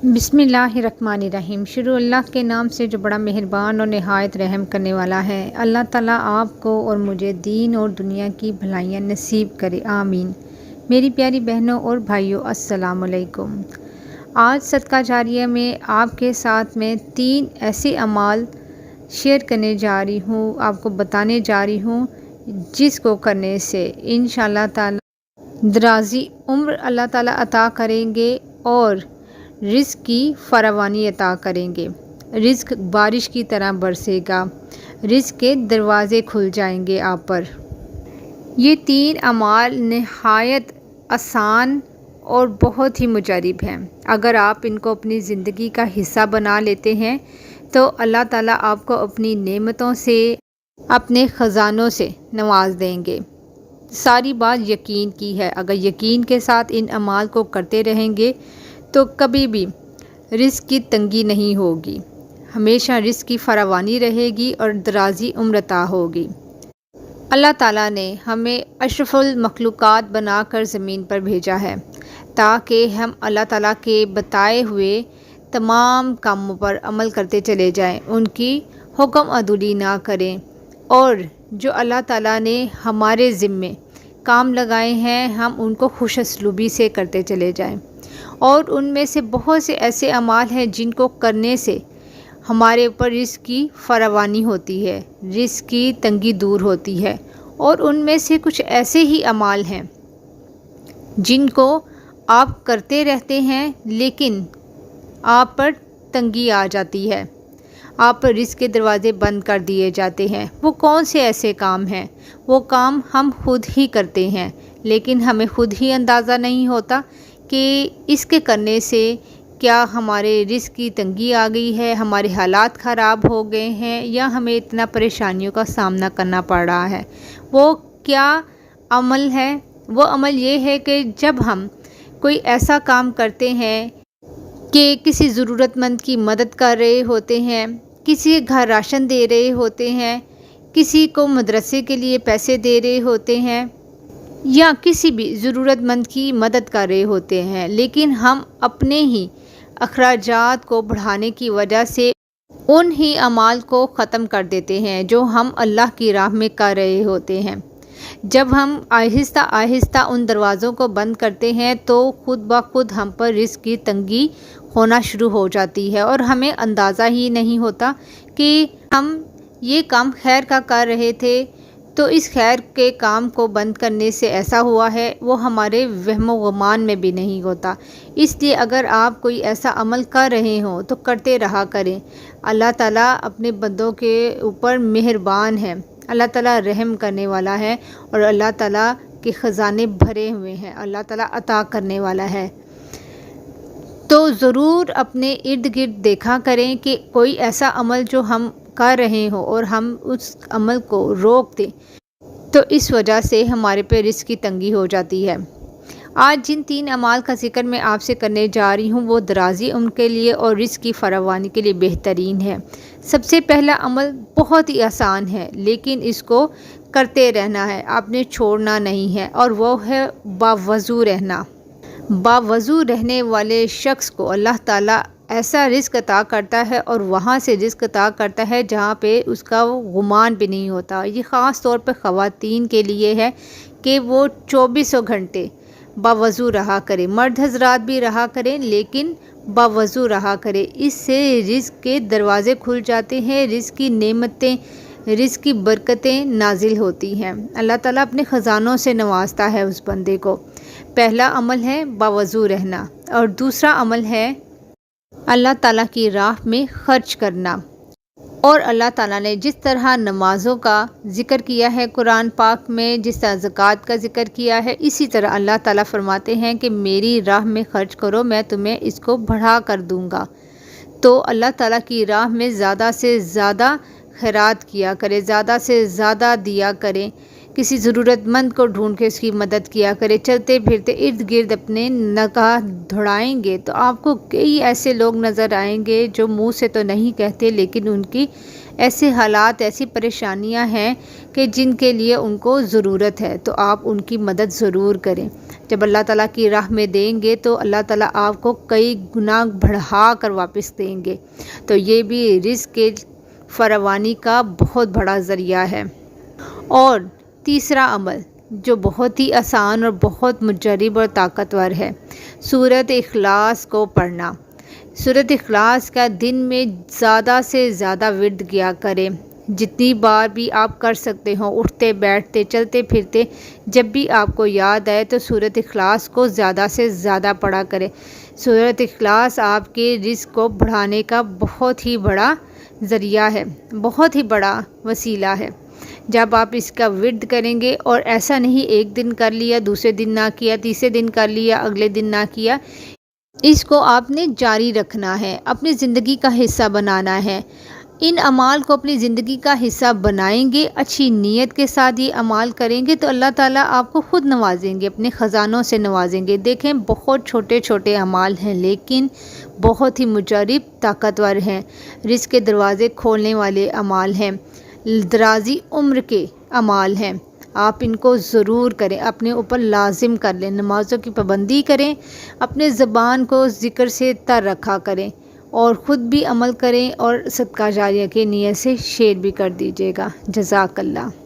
बिस्मिल्लाहिर्रहमानिर्रहीम। शुरू अल्लाह के नाम से जो बड़ा मेहरबान और नहायत रहम करने वाला है। अल्लाह ताला आपको और मुझे दीन और दुनिया की भलाइयाँ नसीब करे, आमीन। मेरी प्यारी बहनों और भाइयों, अस्सलाम वालेकुम। आज सदका जारिया में आपके साथ में 3 ऐसे अमाल शेयर करने जा रही हूँ, आपको बताने जा रही हूँ, जिसको करने से इंशाअल्लाह ताला दराज़ी उम्र अल्लाह ताला अता करेंगे और रिज़्क़ की फरावानी अता करेंगे। रिज़्क़ बारिश की तरह बरसेगा, रिज़्क़ के दरवाज़े खुल जाएंगे आप पर। ये 3 अमाल नहायत आसान और बहुत ही मुजरिब हैं। अगर आप इनको अपनी ज़िंदगी का हिस्सा बना लेते हैं तो अल्लाह ताला आपको अपनी नेमतों से, अपने ख़जानों से नवाज देंगे। सारी बात यकीन की है। अगर यकीन के साथ इन अमाल को करते रहेंगे तो कभी भी रिज़्क़ की तंगी नहीं होगी, हमेशा रिज़्क़ की फरावानी रहेगी और दराज़ी उम्र अता होगी। अल्लाह ताला ने हमें अशरफुल मखलूक़ात बनाकर ज़मीन पर भेजा है ताकि हम अल्लाह ताला के बताए हुए तमाम कामों पर अमल करते चले जाएं, उनकी हुक्म अदुली ना करें और जो अल्लाह ताला ने हमारे ज़िम्मे काम लगाए हैं हम उनको खुश असलूबी से करते चले जाएं। और उनमें से बहुत से ऐसे अमाल हैं जिनको करने से हमारे ऊपर रिज़्क़ की फरावानी होती है, रिज़्क़ की तंगी दूर होती है। और उनमें से कुछ ऐसे ही अमाल हैं जिनको आप करते रहते हैं लेकिन आप पर तंगी आ जाती है, आप पर रिज़्क़ के दरवाज़े बंद कर दिए जाते हैं। वो कौन से ऐसे काम हैं? वो काम हम खुद ही करते हैं लेकिन हमें खुद ही अंदाज़ा नहीं होता कि इसके करने से क्या हमारे रिज़्क़ की तंगी आ गई है, हमारे हालात ख़राब हो गए हैं या हमें इतना परेशानियों का सामना करना पड़ रहा है। वो क्या अमल है? वो अमल ये है कि जब हम कोई ऐसा काम करते हैं कि किसी ज़रूरतमंद की मदद कर रहे होते हैं, किसी के घर राशन दे रहे होते हैं, किसी को मदरसे के लिए पैसे दे रहे होते हैं या किसी भी ज़रूरतमंद की मदद कर रहे होते हैं, लेकिन हम अपने ही अखराजात को बढ़ाने की वजह से उन ही अमाल को ख़त्म कर देते हैं जो हम अल्लाह की राह में कर रहे होते हैं। जब हम आहिस्ता आहिस्ता उन दरवाज़ों को बंद करते हैं तो खुद ब खुद हम पर रिज़्क़ की तंगी होना शुरू हो जाती है और हमें अंदाज़ा ही नहीं होता कि हम ये काम खैर का कर रहे थे तो इस खैर के काम को बंद करने से ऐसा हुआ है, वो हमारे वहमो गुमान में भी नहीं होता। इसलिए अगर आप कोई ऐसा अमल कर रहे हो तो करते रहा करें। अल्लाह ताला अपने बंदों के ऊपर मेहरबान है, अल्लाह ताला रहम करने वाला है और अल्लाह ताला के ख़जाने भरे हुए हैं, अल्लाह ताला अता करने वाला है। तो ज़रूर अपने इर्द गिर्द देखा करें कि कोई ऐसा अमल जो हम कर रहे हो और हम उस अमल को रोक दें तो इस वजह से हमारे पे रिज़्क़ की तंगी हो जाती है। आज जिन 3 अमाल का ज़िक्र मैं आपसे करने जा रही हूँ वो दराज़ी उम्र के लिए और रिज़्क़ की फरावानी के लिए बेहतरीन है। सबसे पहला अमल बहुत ही आसान है लेकिन इसको करते रहना है, आपने छोड़ना नहीं है, और वो है बावज़ू रहना। बावज़ू रहने वाले शख्स को अल्लाह ताला ऐसा रिज़्क़ अता करता है और वहाँ से रिज़्क़ अता करता है जहाँ पे उसका गुमान भी नहीं होता। ये ख़ास तौर पे ख़वातीन के लिए है कि वो 24 घंटे बावज़ू रहा करें। मर्द हज़रात भी रहा करें लेकिन बावज़ू रहा करें, इससे रिज़्क़ के दरवाज़े खुल जाते हैं, रिज़्क़ की नेमतें, रिज़्क़ की बरकतें नाजिल होती हैं। अल्लाह ताला अपने ख़जानों से नवाजता है उस बंदे को। पहला अमल है बावज़ू रहना और दूसरा अमल है अल्लाह ताला की राह में ख़र्च करना। और अल्लाह ताला ने जिस तरह नमाज़ों का ज़िक्र किया है कुरान पाक में, जिस तरह ज़कात का ज़िक्र किया है, इसी तरह अल्लाह ताला फरमाते हैं कि मेरी राह में ख़र्च करो, मैं तुम्हें इसको बढ़ा कर दूँगा। तो अल्लाह ताला की राह में ज़्यादा से ज़्यादा खैरात किया करें, ज़्यादा से ज़्यादा दिया करें کسی ضرورت مند کو ڈھونڈ کے اس کی مدد کیا کرے۔ چلتے پھرتے ارد گرد اپنے نگاہ دھڑائیں گے تو آپ کو کئی ایسے لوگ نظر آئیں گے جو منہ سے تو نہیں کہتے، لیکن ان کی ایسے حالات، ایسی پریشانیاں ہیں کہ جن کے لیے ان کو ضرورت ہے، تو آپ ان کی مدد ضرور کریں۔ جب اللہ تعالیٰ کی راہ میں دیں گے تو اللہ تعالیٰ آپ کو کئی گنا بڑھا کر واپس دیں گے، تو یہ بھی رزق کے فراوانی کا بہت بڑا ذریعہ ہے۔ اور تیسرا عمل جو بہت ہی آسان اور بہت مجرب اور طاقتور ہے، سورۃ اخلاص کو پڑھنا۔ سورۃ اخلاص کا دن میں زیادہ سے زیادہ ورد کیا کریں، جتنی بار بھی آپ کر سکتے ہوں، اٹھتے بیٹھتے چلتے پھرتے جب بھی آپ کو یاد آئے تو سورۃ اخلاص کو زیادہ سے زیادہ پڑھا کریں۔ سورۃ اخلاص آپ کے رزق کو بڑھانے کا بہت ہی بڑا ذریعہ ہے، بہت ہی بڑا وسیلہ ہے۔ جب آپ اس کا ورد کریں گے، اور ایسا نہیں ایک دن کر لیا، دوسرے دن نہ کیا، تیسرے دن کر لیا، اگلے دن نہ کیا، اس کو آپ نے جاری رکھنا ہے، اپنی زندگی کا حصہ بنانا ہے۔ ان اعمال کو اپنی زندگی کا حصہ بنائیں گے، اچھی نیت کے ساتھ یہ اعمال کریں گے تو اللہ تعالیٰ آپ کو خود نوازیں گے، اپنے خزانوں سے نوازیں گے۔ دیکھیں بہت چھوٹے چھوٹے اعمال ہیں لیکن بہت ہی مجرب، طاقتور ہیں، رزق کے دروازے کھولنے والے اعمال ہیں، درازی عمر کے اعمال ہیں۔ آپ ان کو ضرور کریں، اپنے اوپر لازم کر لیں، نمازوں کی پابندی کریں، اپنے زبان کو ذکر سے تر رکھا کریں، اور خود بھی عمل کریں، اور صدقہ جاریہ کی نیت سے شیئر بھی کر دیجیے گا۔ جزاک اللہ۔